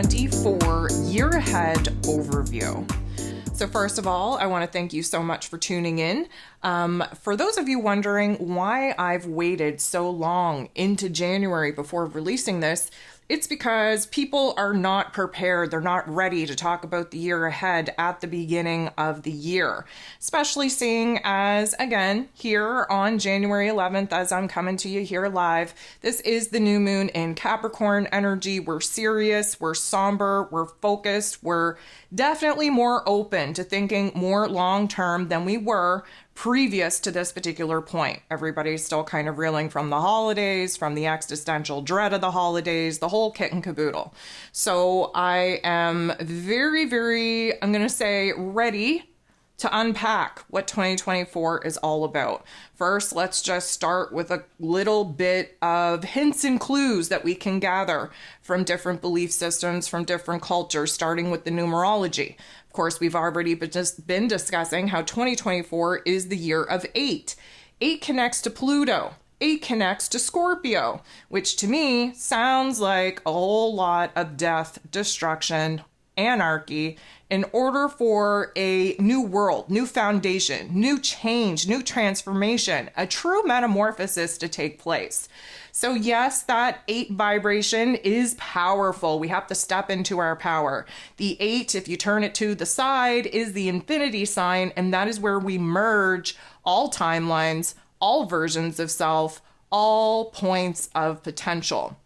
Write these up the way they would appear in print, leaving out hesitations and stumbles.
2024 year ahead overview. So first of all, I want to thank you so much for tuning in. For those of you wondering why I've waited so long into January before releasing this, it's because people are not prepared. They're not ready to talk about the year ahead at the beginning of the year, especially seeing as, again, here on January 11th, as I'm coming to you here live, this is the new moon in Capricorn energy. We're serious, we're somber, we're focused, we're definitely more open to thinking more long-term than we were previous to this particular point. Everybody's still kind of reeling from the holidays, from the existential dread of the holidays, the whole kit and caboodle. So I am very, I'm going to say ready to unpack what 2024 is all about. First, let's just start with a little bit of hints and clues that we can gather from different belief systems, from different cultures, starting with the numerology. Of course, we've already just been discussing how 2024 is the year of 8. 8 connects to Pluto. 8 connects to Scorpio, which to me sounds like a whole lot of death, destruction, anarchy, in order for a new world, new foundation, new change, new transformation, a true metamorphosis to take place. So yes, that 8 vibration is powerful. We have to step into our power. The 8, if you turn it to the side, is the infinity sign, and that is where we merge all timelines, all versions of self, all points of potential.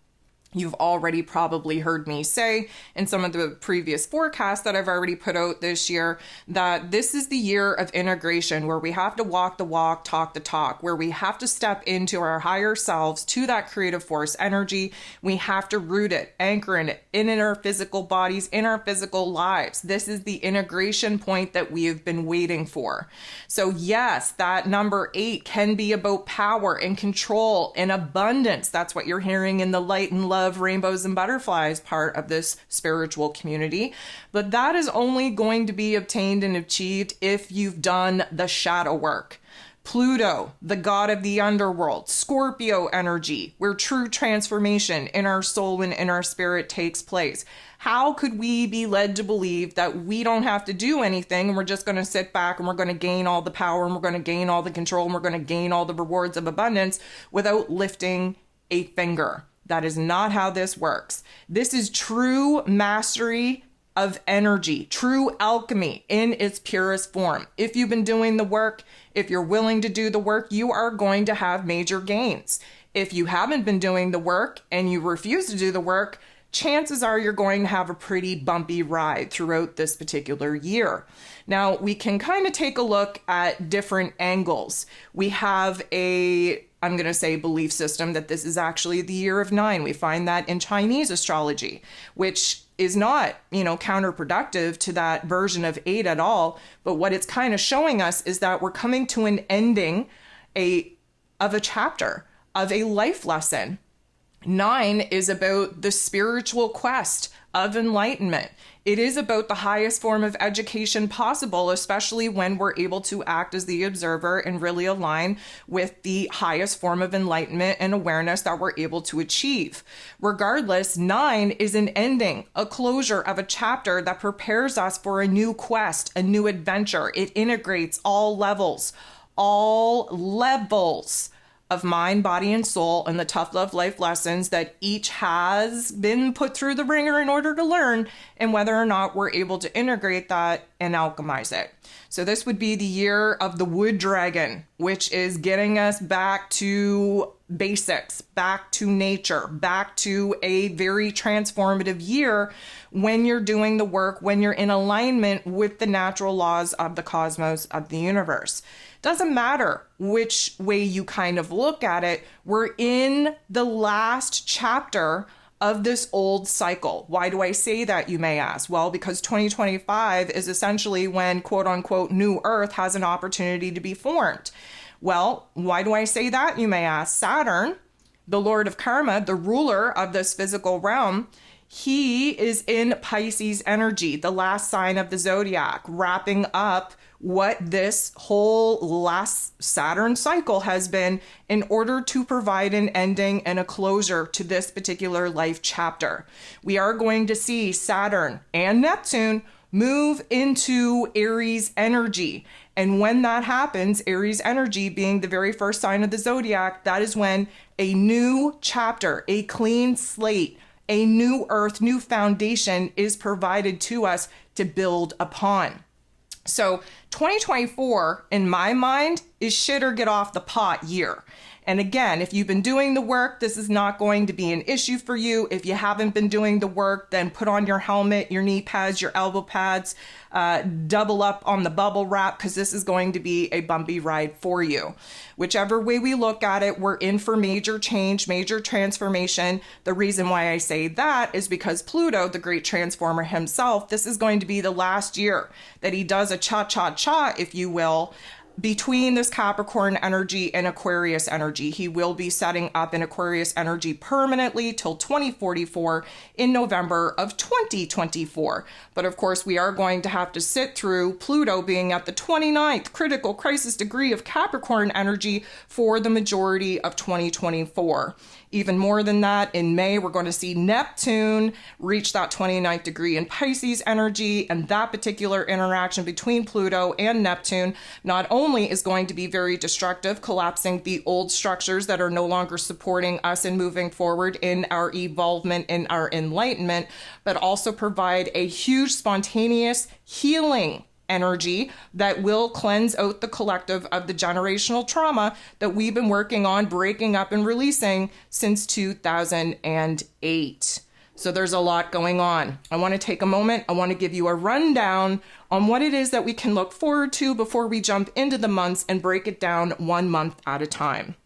You've already probably heard me say in some of the previous forecasts that I've already put out this year that this is the year of integration, where we have to walk the walk, talk the talk, where we have to step into our higher selves, to that creative force energy. We have to root it, anchor in it, in our physical bodies, in our physical lives. This is the integration point that we have been waiting for. So yes, that number 8 can be about power and control and abundance. That's what you're hearing in the light and love, rainbows and butterflies part of this spiritual community. But that is only going to be obtained and achieved if you've done the shadow work. Pluto, the god of the underworld, Scorpio energy, where true transformation in our soul and in our spirit takes place. How could we be led to believe that we don't have to do anything and we're just going to sit back and we're going to gain all the power and we're going to gain all the control and we're going to gain all the rewards of abundance without lifting a finger? That is not how this works. This is true mastery of energy, true alchemy in its purest form. If you've been doing the work, if you're willing to do the work, you are going to have major gains. If you haven't been doing the work and you refuse to do the work, chances are you're going to have a pretty bumpy ride throughout this particular year. Now, we can kind of take a look at different angles. We have I'm going to say belief system that this is actually the year of 9. We find that in Chinese astrology, which is not, counterproductive to that version of 8 at all. But what it's kind of showing us is that we're coming to an ending of a chapter, of a life lesson. 9 is about the spiritual quest of enlightenment. It is about the highest form of education possible, especially when we're able to act as the observer and really align with the highest form of enlightenment and awareness that we're able to achieve. Regardless, 9 is an ending, a closure of a chapter that prepares us for a new quest, a new adventure. It integrates all levels of mind, body, and soul, and the tough love life lessons that each has been put through the ringer in order to learn, and whether or not we're able to integrate that and alchemize it. So this would be the year of the wood dragon, which is getting us back to basics, back to nature, back to a very transformative year when you're doing the work, when you're in alignment with the natural laws of the cosmos, of the universe. Doesn't matter which way you kind of look at it, we're in the last chapter of this old cycle. Why do I say that, you may ask? Well, because 2025 is essentially when quote unquote new earth has an opportunity to be formed. Well, why do I say that, you may ask? Saturn, the lord of karma, the ruler of this physical realm, He is in Pisces energy, the last sign of the zodiac, wrapping up what this whole last Saturn cycle has been in order to provide an ending and a closure to this particular life chapter. We are going to see Saturn and Neptune move into Aries energy. And when that happens, Aries energy being the very first sign of the zodiac, that is when a new chapter, a clean slate, a new earth, new foundation is provided to us to build upon. So 2024, in my mind, is shit or get off the pot year. And again, if you've been doing the work, this is not going to be an issue for you. If you haven't been doing the work, then put on your helmet, your knee pads, your elbow pads, double up on the bubble wrap, because this is going to be a bumpy ride for you. Whichever way we look at it, we're in for major change, major transformation. The reason why I say that is because Pluto, the great transformer himself, this is going to be the last year that he does a cha-cha-cha, if you will, between this Capricorn energy and Aquarius energy. He will be setting up in Aquarius energy permanently till 2044 in November of 2024. But of course, we are going to have to sit through Pluto being at the 29th critical crisis degree of Capricorn energy for the majority of 2024. Even more than that, in May, we're going to see Neptune reach that 29th degree in Pisces energy, and that particular interaction between Pluto and Neptune not only is going to be very destructive, collapsing the old structures that are no longer supporting us and moving forward in our evolvement, in our enlightenment, but also provide a huge spontaneous healing energy that will cleanse out the collective of the generational trauma that we've been working on breaking up and releasing since 2008. So there's a lot going on. I want to take a moment. I want to give you a rundown on what it is that we can look forward to before we jump into the months and break it down 1 month at a time.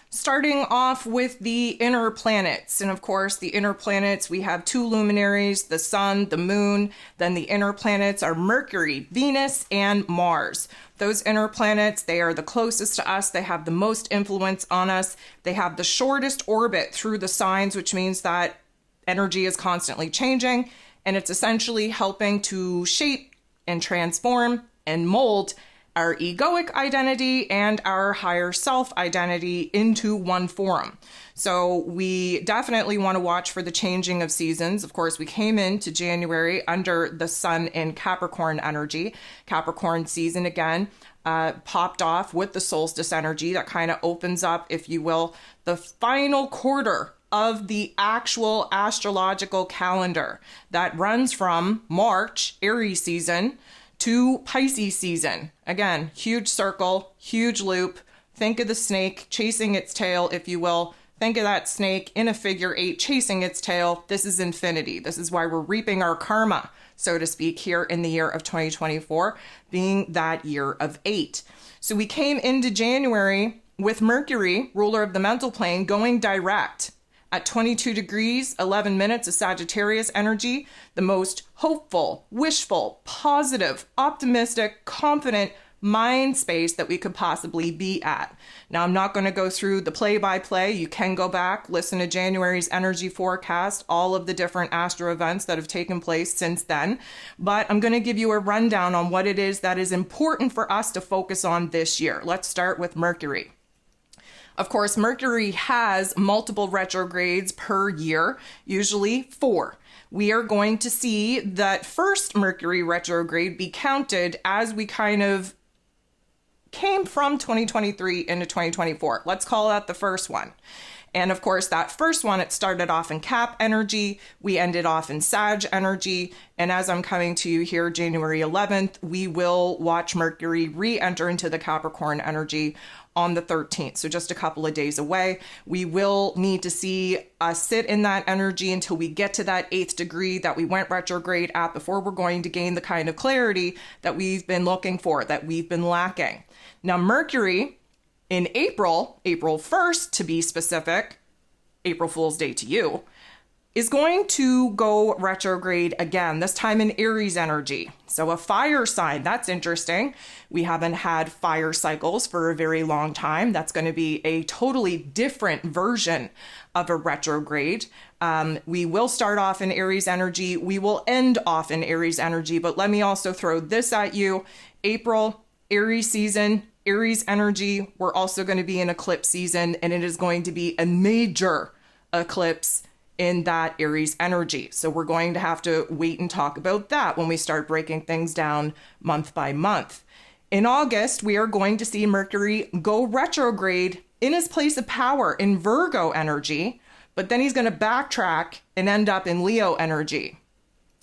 Starting off with the inner planets. And of course, the inner planets, we have 2 luminaries, the sun, the moon. Then the inner planets are Mercury, Venus, and Mars. Those inner planets, they are the closest to us. They have the most influence on us. They have the shortest orbit through the signs, which means that energy is constantly changing. And it's essentially helping to shape and transform and mold our egoic identity and our higher self identity into one form. So we definitely want to watch for the changing of seasons. Of course, we came into January under the sun in Capricorn energy. Capricorn season again popped off with the solstice energy that kind of opens up, if you will, the final quarter of the actual astrological calendar that runs from March, Aries season, to Pisces season. Again, huge circle, huge loop. Think of the snake chasing its tail, if you will. Think of that snake in a figure 8 chasing its tail. This is infinity. This is why we're reaping our karma, so to speak, here in the year of 2024, being that year of 8. So we came into January with Mercury, ruler of the mental plane, going direct at 22 degrees, 11 minutes of Sagittarius energy, the most hopeful, wishful, positive, optimistic, confident mind space that we could possibly be at. Now, I'm not going to go through the play-by-play. You can go back, listen to January's energy forecast, all of the different astro events that have taken place since then. But I'm going to give you a rundown on what it is that is important for us to focus on this year. Let's start with Mercury. Of course, Mercury has multiple retrogrades per year, usually 4. We are going to see that first Mercury retrograde be counted as we kind of came from 2023 into 2024. Let's call that the first one. And of course, that first one, it started off in Cap energy. We ended off in Sag energy. And as I'm coming to you here, January 11th, we will watch Mercury re-enter into the Capricorn energy on the 13th. So just a couple of days away. We will need to see us sit in that energy until we get to that 8th degree that we went retrograde at before we're going to gain the kind of clarity that we've been looking for, that we've been lacking. Now, Mercury in April 1st to be specific, April Fool's Day to you, is going to go retrograde again, this time in Aries energy. So a fire sign, that's interesting. We haven't had fire cycles for a very long time. That's going to be a totally different version of a retrograde. We will start off in Aries energy. We will end off in Aries energy. But let me also throw this at you. April, Aries season, Aries energy. We're also going to be in eclipse season, and it is going to be a major eclipse in that Aries energy. So we're going to have to wait and talk about that when we start breaking things down month by month. In August, we are going to see Mercury go retrograde in his place of power in Virgo energy, but then he's going to backtrack and end up in Leo energy.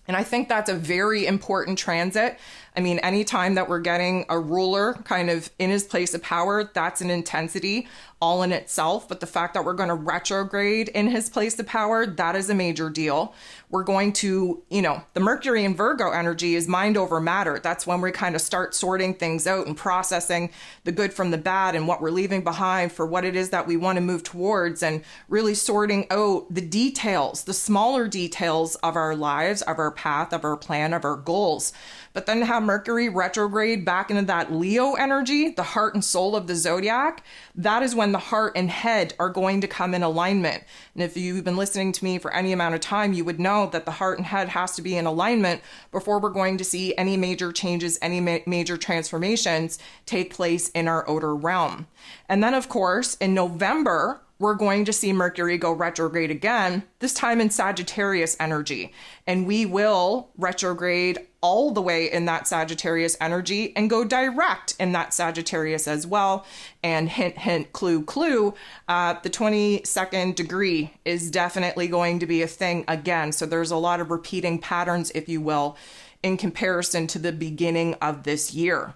And I think that's a very important transit. I mean, anytime that we're getting a ruler kind of in his place of power, that's an intensity all in itself. But the fact that we're going to retrograde in his place of power, that is a major deal. We're going to, the Mercury in Virgo energy is mind over matter. That's when we kind of start sorting things out and processing the good from the bad and what we're leaving behind for what it is that we want to move towards, and really sorting out the details, the smaller details of our lives, of our path, of our plan, of our goals. But then have Mercury retrograde back into that Leo energy, the heart and soul of the zodiac. That is when the heart and head are going to come in alignment. And if you've been listening to me for any amount of time, you would know that the heart and head has to be in alignment before we're going to see any major changes, any major transformations take place in our outer realm. And then, of course, in November, we're going to see Mercury go retrograde again, this time in Sagittarius energy. And we will retrograde all the way in that Sagittarius energy and go direct in that Sagittarius as well. And hint, hint, clue, clue, the 22nd degree is definitely going to be a thing again. So there's a lot of repeating patterns, if you will, in comparison to the beginning of this year.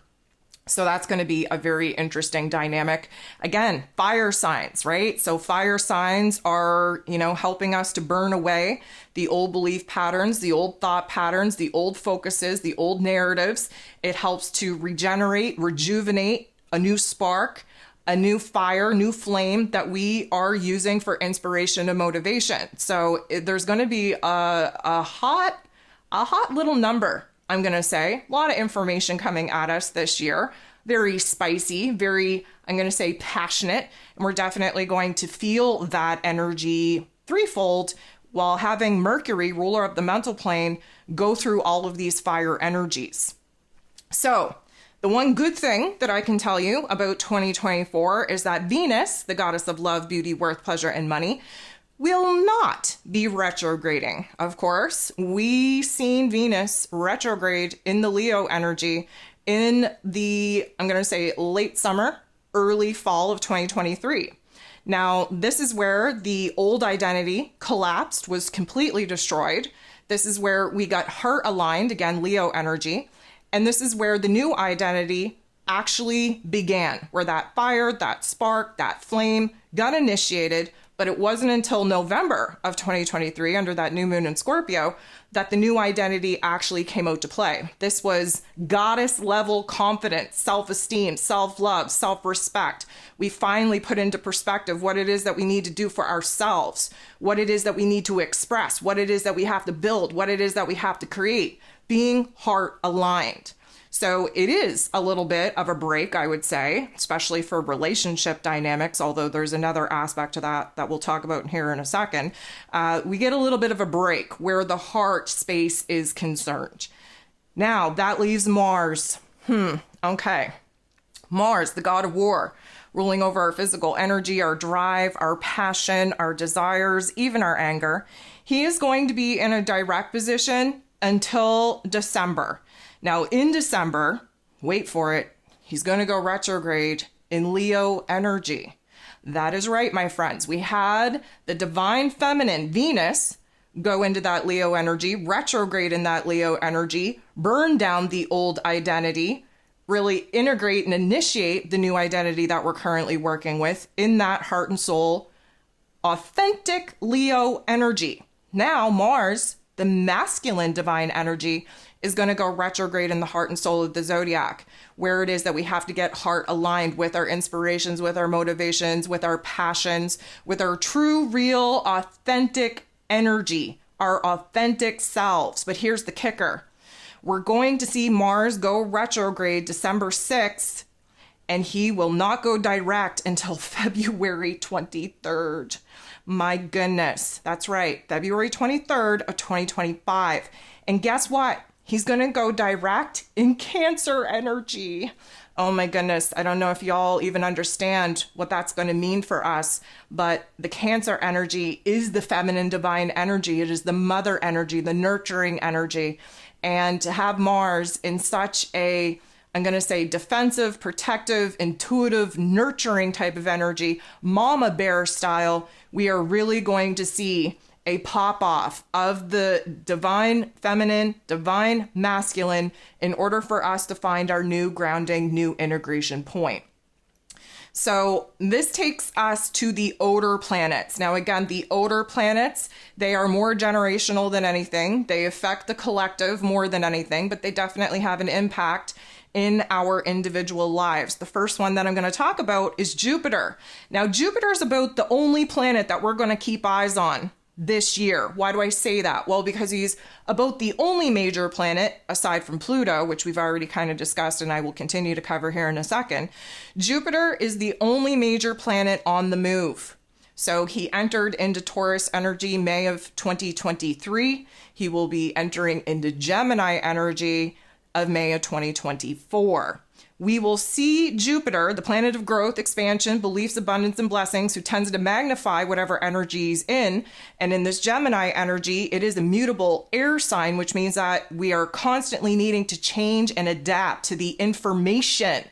So that's going to be a very interesting dynamic. Again, fire signs, right? So fire signs are, helping us to burn away the old belief patterns, the old thought patterns, the old focuses, the old narratives. It helps to regenerate, rejuvenate a new spark, a new fire, new flame that we are using for inspiration and motivation. So there's going to be a hot little number, I'm going to say. A lot of information coming at us this year. Very spicy, very, I'm going to say, passionate. And we're definitely going to feel that energy threefold while having Mercury, ruler of the mental plane, go through all of these fire energies. So the one good thing that I can tell you about 2024 is that Venus, the goddess of love, beauty, worth, pleasure, and money, will not be retrograding. Of course, we seen Venus retrograde in the Leo energy in the, I'm going to say, late summer, early fall of 2023. Now, this is where the old identity collapsed, was completely destroyed. This is where we got heart aligned, again, Leo energy. And this is where the new identity actually began, where that fire, that spark, that flame got initiated. But it wasn't until November of 2023, under that new moon in Scorpio, that the new identity actually came out to play. This was goddess level confidence, self-esteem, self-love, self-respect. We finally put into perspective what it is that we need to do for ourselves, what it is that we need to express, what it is that we have to build, what it is that we have to create, being heart aligned. So it is a little bit of a break, I would say, especially for relationship dynamics, although there's another aspect to that we'll talk about here in a second. We get a little bit of a break where the heart space is concerned. Now, that leaves Mars. Okay. Mars, the god of war, ruling over our physical energy, our drive, our passion, our desires, even our anger. He is going to be in a direct position until December. Now, in December, wait for it, he's going to go retrograde in Leo energy. That is right, my friends. We had the divine feminine, Venus, go into that Leo energy, retrograde in that Leo energy, burn down the old identity, really integrate and initiate the new identity that we're currently working with in that heart and soul, authentic Leo energy. Now, Mars, the masculine divine energy, is going to go retrograde in the heart and soul of the zodiac, where it is that we have to get heart aligned with our inspirations, with our motivations, with our passions, with our true, real, authentic energy, our authentic selves. But here's the kicker. We're going to see Mars go retrograde December 6th, and he will not go direct until February 23rd. My goodness. That's right. February 23rd of 2025. And guess what? He's going to go direct in Cancer energy. Oh my goodness. I don't know if y'all even understand what that's going to mean for us, but the Cancer energy is the feminine divine energy. It is the mother energy, the nurturing energy. And to have Mars in such a, I'm going to say, defensive, protective, intuitive, nurturing type of energy, mama bear style, we are really going to see a pop off of the divine feminine, divine masculine in order for us to find our new grounding, new integration point. So this takes us to the outer planets. Now, again, the outer planets, they are more generational than anything. They affect the collective more than anything, but they definitely have an impact in our individual lives. The first one that I'm going to talk about is Jupiter. Now, Jupiter is about the only planet that we're going to keep eyes on this year. Why do I say that? Well, because he's about the only major planet aside from Pluto, which we've already kind of discussed and I will continue to cover here in a second. Jupiter is the only major planet on the move. So he entered into Taurus energy May of 2023. He will be entering into Gemini energy of May of 2024. We will see Jupiter, the planet of growth, expansion, beliefs, abundance, and blessings, who tends to magnify whatever energy he's in. And in this Gemini energy, it is a mutable air sign, which means that we are constantly needing to change and adapt to the information,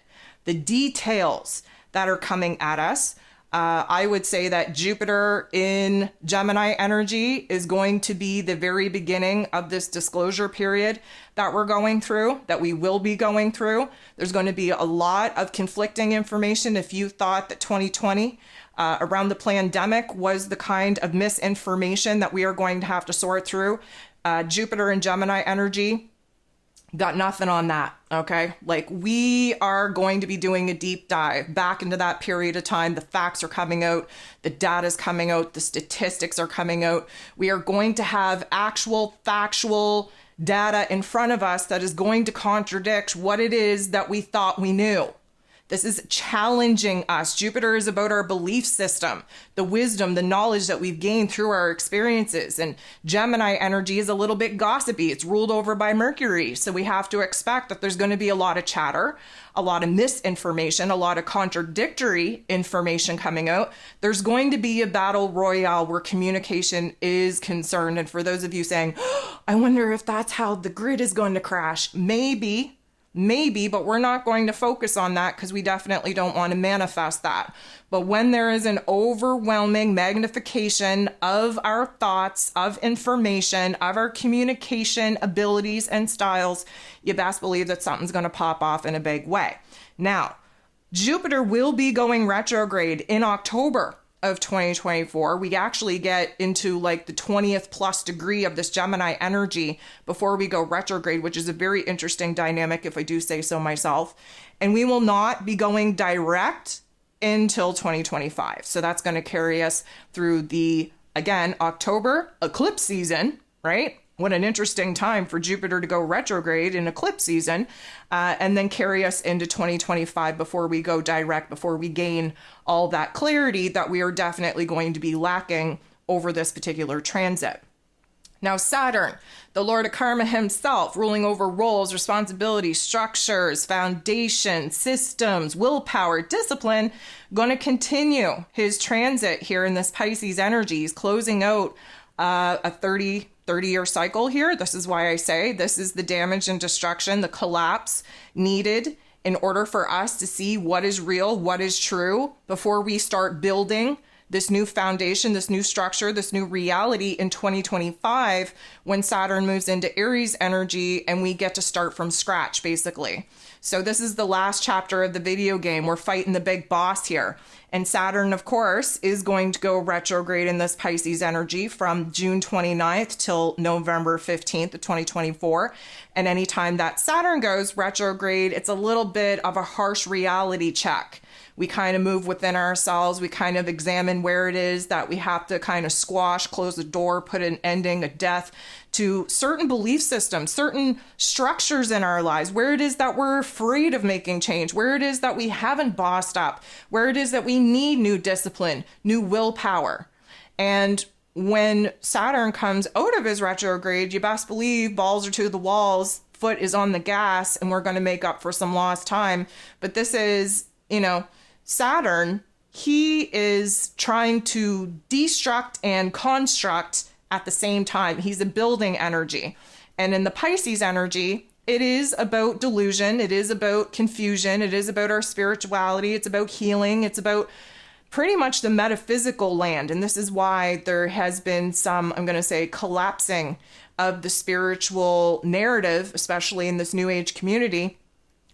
the details that are coming at us. I would say that Jupiter in Gemini energy is going to be the very beginning of this disclosure period that we're going through, that we will be going through. There's going to be a lot of conflicting information. If you thought that 2020 around the pandemic was the kind of misinformation that we are going to have to sort through, Jupiter in Gemini energy, got nothing on that, okay? Like, we are going to be doing a deep dive back into that period of time. The facts are coming out, the data is coming out, the statistics are coming out. We are going to have actual factual data in front of us that is going to contradict what it is that we thought we knew. This is challenging us. Jupiter is about our belief system, the wisdom, the knowledge that we've gained through our experiences. And Gemini energy is a little bit gossipy. It's ruled over by Mercury. So we have to expect that there's going to be a lot of chatter, a lot of misinformation, a lot of contradictory information coming out. There's going to be a battle royale where communication is concerned. And for those of you saying, oh, I wonder if that's how the grid is going to crash, Maybe, but we're not going to focus on that because we definitely don't want to manifest that. But when there is an overwhelming magnification of our thoughts, of information, of our communication abilities and styles, you best believe that something's going to pop off in a big way. Now, Jupiter will be going retrograde in October of 2024. We actually get into like the 20th plus degree of this Gemini energy before we go retrograde, which is a very interesting dynamic, if I do say so myself. And we will not be going direct until 2025. So that's going to carry us through the, again, October eclipse season, right? What an interesting time for Jupiter to go retrograde in eclipse season, and then carry us into 2025 before we go direct, before we gain all that clarity that we are definitely going to be lacking over this particular transit. Now, Saturn, the Lord of Karma himself, ruling over roles, responsibilities, structures, foundation, systems, willpower, discipline, going to continue his transit here in this Pisces energy. He's closing out a 30-year cycle here. This is why I say this is the damage and destruction, the collapse needed in order for us to see what is real, what is true, before we start building this new foundation, this new structure, this new reality in 2025 when Saturn moves into Aries energy and we get to start from scratch, basically. So this is the last chapter of the video game. We're fighting the big boss here. And Saturn, of course, is going to go retrograde in this Pisces energy from June 29th till November 15th of 2024. And anytime that Saturn goes retrograde, it's a little bit of a harsh reality check. We kind of move within ourselves. We kind of examine where it is that we have to kind of squash, close the door, put an ending, a death to certain belief systems, certain structures in our lives, where it is that we're afraid of making change, where it is that we haven't bossed up, where it is that we need new discipline, new willpower. And when Saturn comes out of his retrograde, you best believe balls are to the walls, foot is on the gas, and we're going to make up for some lost time. But this is, Saturn, he is trying to destruct and construct at the same time. He's a building energy. And in the Pisces energy, it is about delusion. It is about confusion. It is about our spirituality. It's about healing. It's about pretty much the metaphysical land. And this is why there has been some, I'm going to say, collapsing of the spiritual narrative, especially in this New Age community,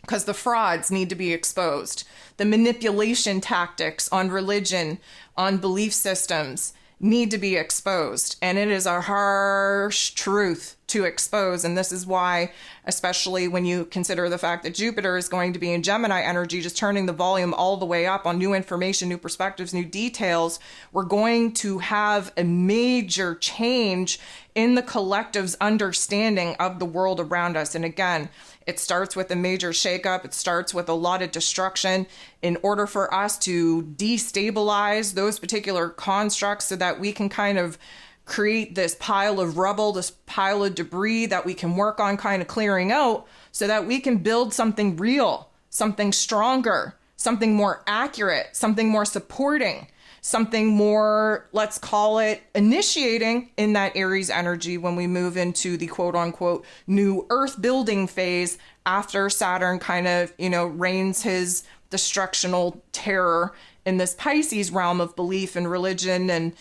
because the frauds need to be exposed. The manipulation tactics on religion, on belief systems need to be exposed. And it is a harsh truth to expose. And this is why, especially when you consider the fact that Jupiter is going to be in Gemini energy, just turning the volume all the way up on new information, new perspectives, new details, we're going to have a major change in the collective's understanding of the world around us. And again, it starts with a major shakeup. It starts with a lot of destruction in order for us to destabilize those particular constructs so that we can kind of create this pile of rubble, this pile of debris that we can work on kind of clearing out so that we can build something real, something stronger, something more accurate, something more supporting, something more, let's call it, initiating in that Aries energy when we move into the quote unquote new earth building phase after Saturn kind of, reigns his destructional terror in this Pisces realm of belief and religion and,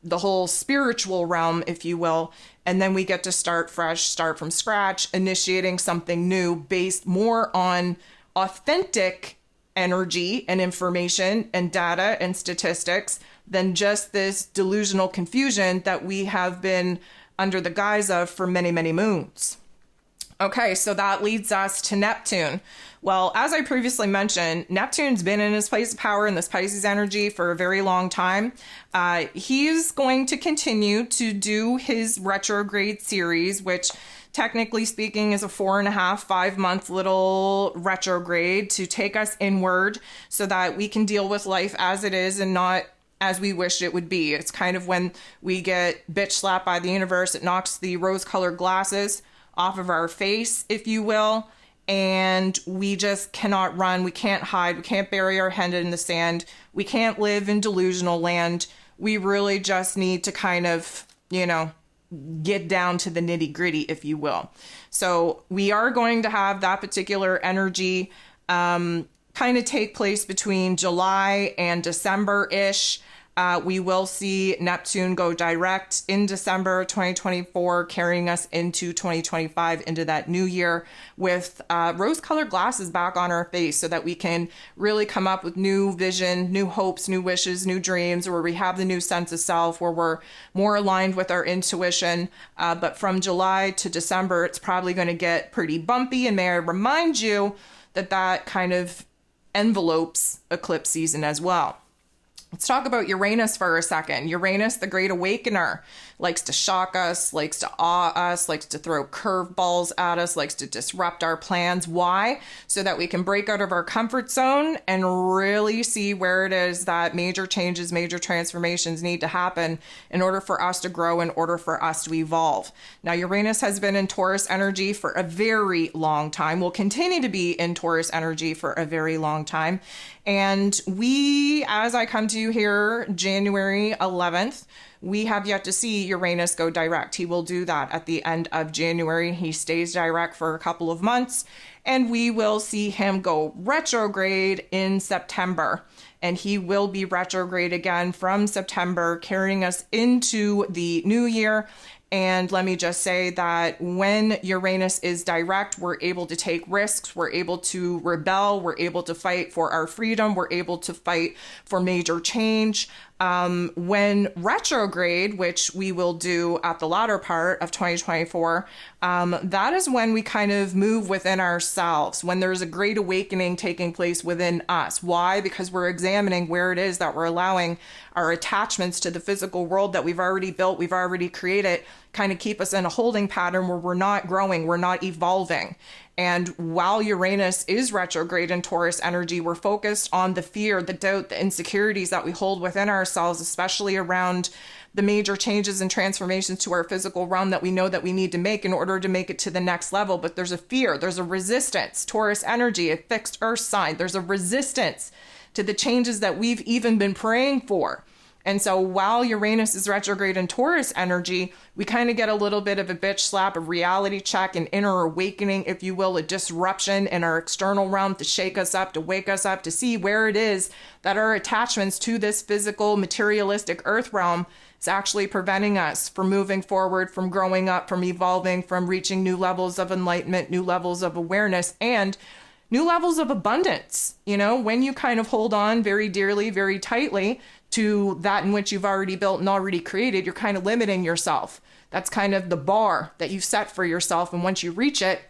the whole spiritual realm, if you will. And then we get to start fresh, start from scratch, initiating something new based more on authentic energy and information and data and statistics than just this delusional confusion that we have been under the guise of for many, many moons. Okay, so that leads us to Neptune. Well, as I previously mentioned, Neptune's been in his place of power in this Pisces energy for a very long time. He's going to continue to do his retrograde series, which technically speaking is a 4.5, 5 month little retrograde to take us inward so that we can deal with life as it is and not as we wish it would be. It's kind of when we get bitch slapped by the universe, it knocks the rose-colored glasses off of our face, if you will, and we just cannot run, we can't hide, we can't bury our head in the sand, we can't live in delusional land. We really just need to kind of, get down to the nitty-gritty, if you will. So we are going to have that particular energy kind of take place between July and December-ish. We will see Neptune go direct in December 2024, carrying us into 2025, into that new year with rose-colored glasses back on our face so that we can really come up with new vision, new hopes, new wishes, new dreams, where we have the new sense of self, where we're more aligned with our intuition. But from July to December, it's probably going to get pretty bumpy. And may I remind you that kind of envelopes eclipse season as well. Let's talk about Uranus for a second. Uranus, the great awakener, likes to shock us, likes to awe us, likes to throw curveballs at us, likes to disrupt our plans. Why? So that we can break out of our comfort zone and really see where it is that major changes, major transformations need to happen in order for us to grow, in order for us to evolve. Now, Uranus has been in Taurus energy for a very long time, will continue to be in Taurus energy for a very long time. And we, as I come to you here, January 11th, we have yet to see Uranus go direct. He will do that at the end of January. He stays direct for a couple of months, and we will see him go retrograde in September. And he will be retrograde again from September, carrying us into the new year. And let me just say that when Uranus is direct, we're able to take risks, we're able to rebel, we're able to fight for our freedom, we're able to fight for major change. When retrograde, which we will do at the latter part of 2024, that is when we kind of move within ourselves, when there's a great awakening taking place within us. Why? Because we're examining where it is that we're allowing our attachments to the physical world that we've already built, we've already created, kind of keep us in a holding pattern where we're not growing, we're not evolving. And while Uranus is retrograde in Taurus energy, we're focused on the fear, the doubt, the insecurities that we hold within ourselves, especially around the major changes and transformations to our physical realm that we know that we need to make in order to make it to the next level. But there's a fear, there's a resistance. Taurus energy, a fixed earth sign, there's a resistance to the changes that we've even been praying for. And so while Uranus is retrograde in Taurus energy, we kind of get a little bit of a bitch slap, a reality check, an inner awakening, if you will, a disruption in our external realm to shake us up, to wake us up, to see where it is that our attachments to this physical, materialistic earth realm is actually preventing us from moving forward, from growing up, from evolving, from reaching new levels of enlightenment, new levels of awareness, and new levels of abundance. You know, when you kind of hold on very dearly, very tightly to that in which you've already built and already created, you're kind of limiting yourself. That's kind of the bar that you've set for yourself. And once you reach it,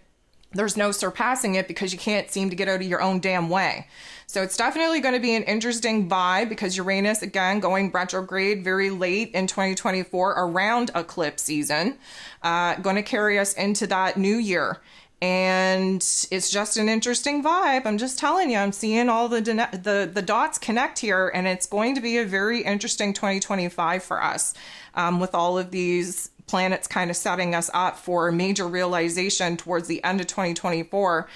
there's no surpassing it because you can't seem to get out of your own damn way. So it's definitely going to be an interesting vibe because Uranus, again, going retrograde very late in 2024 around eclipse season, going to carry us into that new year. And it's just an interesting vibe. I'm just telling you, I'm seeing all the dots connect here, and it's going to be a very interesting 2025 for us, with all of these planets kind of setting us up for a major realization towards the end of 2024,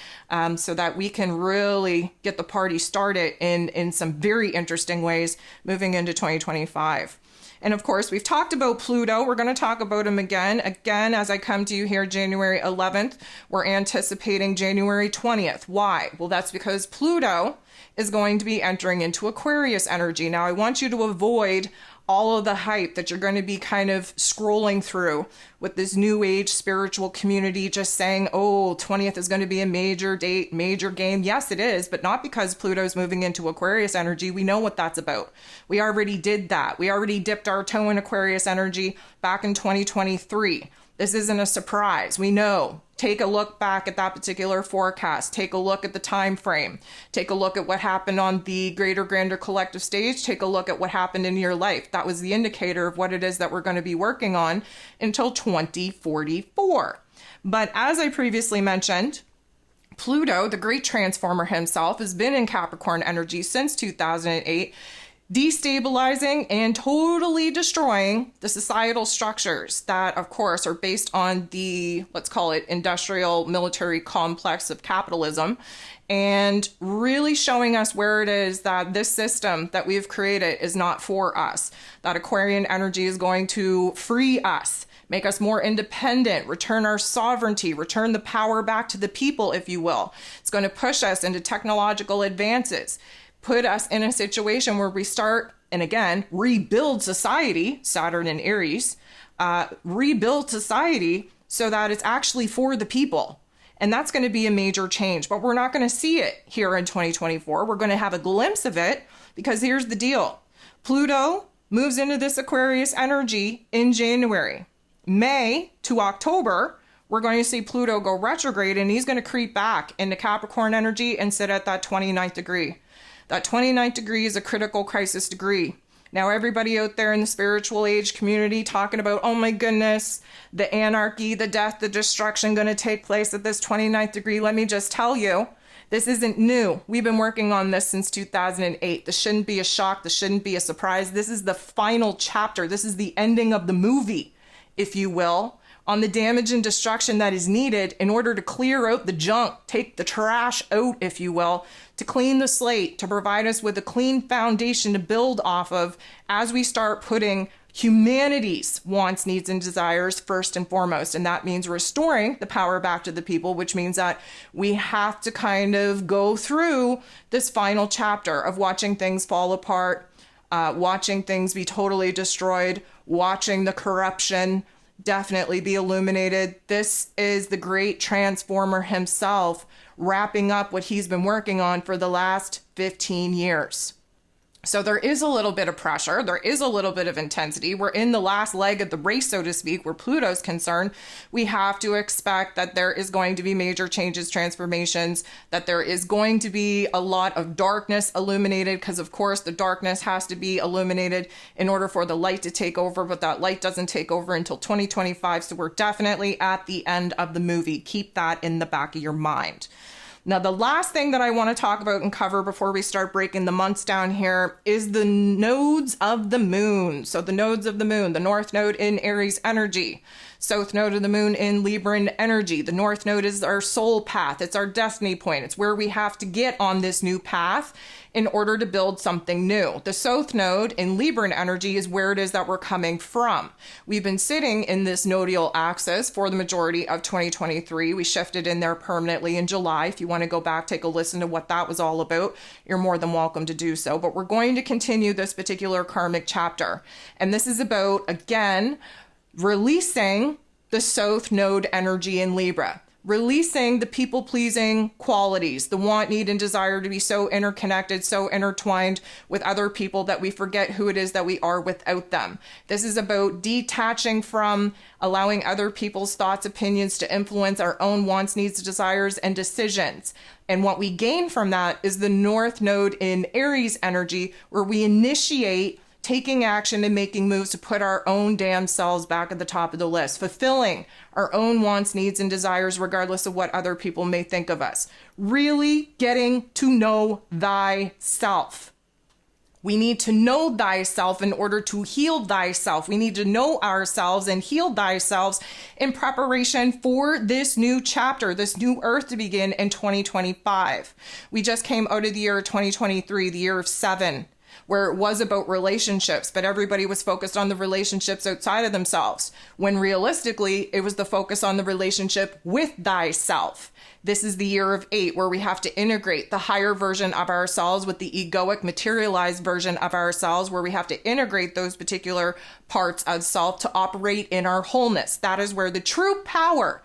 so that we can really get the party started in some very interesting ways moving into 2025. And of course, we've talked about Pluto. We're going to talk about him again. Again, as I come to you here January 11th, we're anticipating January 20th. Why? Well, that's because Pluto is going to be entering into Aquarius energy. Now, I want you to avoid all of the hype that you're going to be kind of scrolling through with this new age spiritual community just saying, oh, 20th is going to be a major date, major game. Yes, it is, but not because Pluto's moving into Aquarius energy. We know what that's about. We already did that. We already dipped our toe in Aquarius energy back in 2023. This isn't a surprise. We know. Take a look back at that particular forecast. Take a look at the time frame. Take a look at what happened on the greater, grander collective stage. Take a look at what happened in your life. That was the indicator of what it is that we're going to be working on until 2044. But as I previously mentioned, Pluto, the great transformer himself, has been in Capricorn energy since 2008. Destabilizing and totally destroying the societal structures that, of course, are based on the, let's call it, industrial military complex of capitalism, and really showing us where it is that this system that we've created is not for us. That Aquarian energy is going to free us, make us more independent, return our sovereignty, return the power back to the people, if you will. It's going to push us into technological advances, put us in a situation where we start, and again, rebuild society, Saturn and Aries, rebuild society so that it's actually for the people. And that's going to be a major change, but we're not going to see it here in 2024. We're going to have a glimpse of it because here's the deal. Pluto moves into this Aquarius energy in January. May to October, we're going to see Pluto go retrograde, and he's going to creep back into Capricorn energy and sit at that 29th degree. That 29th degree is a critical crisis degree. Now, everybody out there in the spiritual age community talking about, oh my goodness, the anarchy, the death, the destruction going to take place at this 29th degree. Let me just tell you, this isn't new. We've been working on this since 2008. This shouldn't be a shock. This shouldn't be a surprise. This is the final chapter. This is the ending of the movie, if you will, on the damage and destruction that is needed in order to clear out the junk, take the trash out, if you will, to clean the slate, to provide us with a clean foundation to build off of as we start putting humanity's wants, needs, and desires first and foremost. And that means restoring the power back to the people, which means that we have to kind of go through this final chapter of watching things fall apart, watching things be totally destroyed, watching the corruption definitely be illuminated. This is the great transformer himself wrapping up what he's been working on for the last 15 years. So there is a little bit of pressure. There is a little bit of intensity. We're in the last leg of the race, so to speak, where Pluto's concerned. We have to expect that there is going to be major changes, transformations, that there is going to be a lot of darkness illuminated, because of course the darkness has to be illuminated in order for the light to take over, but that light doesn't take over until 2025. So we're definitely at the end of the movie. Keep that in the back of your mind. Now, the last thing that I want to talk about and cover before we start breaking the months down here is the nodes of the moon. So the nodes of the moon, the north node in Aries energy, south node of the moon in Libran energy. The north node is our soul path. It's our destiny point. It's where we have to get on this new path in order to build something new. The south node in Libran energy is where it is that we're coming from. We've been sitting in this nodal axis for the majority of 2023. We shifted in there permanently in July. If you want to go back, take a listen to what that was all about, you're more than welcome to do so. But we're going to continue this particular karmic chapter. And this is about, again, releasing the south node energy in Libra. Releasing the people-pleasing qualities, the want, need, and desire to be so interconnected, so intertwined with other people that we forget who it is that we are without them. This is about detaching from allowing other people's thoughts, opinions to influence our own wants, needs, desires, and decisions. And what we gain from that is the north node in Aries energy, where we initiate taking action and making moves to put our own damn selves back at the top of the list, fulfilling our own wants, needs, and desires, regardless of what other people may think of us. Really getting to know thyself. We need to know thyself in order to heal thyself. We need to know ourselves and heal thyself in preparation for this new chapter, this new earth to begin in 2025. We just came out of the year 2023, the year of 7. Where it was about relationships, but everybody was focused on the relationships outside of themselves, when realistically, it was the focus on the relationship with thyself. This is the year of 8, where we have to integrate the higher version of ourselves with the egoic, materialized version of ourselves, where we have to integrate those particular parts of self to operate in our wholeness. That is where the true power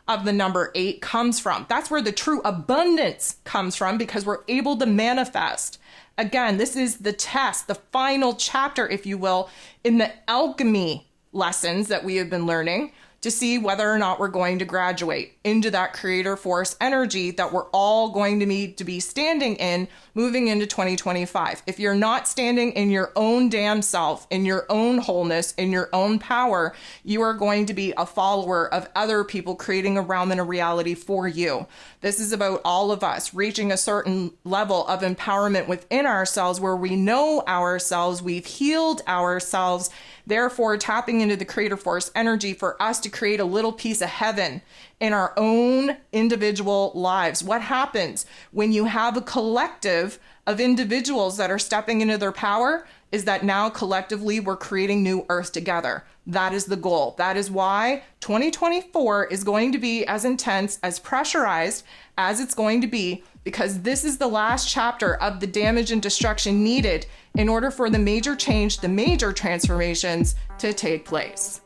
of the number 8 comes from. That's where the true abundance comes from, because we're able to manifest. Again, this is the test, the final chapter, if you will, in the alchemy lessons that we have been learning to see whether or not we're going to graduate into that creator force energy that we're all going to need to be standing in moving into 2025. If you're not standing in your own damn self, in your own wholeness, in your own power, you are going to be a follower of other people creating a realm and a reality for you. This is about all of us reaching a certain level of empowerment within ourselves where we know ourselves, we've healed ourselves, therefore tapping into the creator force energy for us to create a little piece of heaven in our own individual lives. What happens when you have a collective of individuals that are stepping into their power is that now collectively we're creating new earth together. That is the goal. That is why 2024 is going to be as intense, as pressurized as it's going to be, because this is the last chapter of the damage and destruction needed in order for the major change, the major transformations to take place.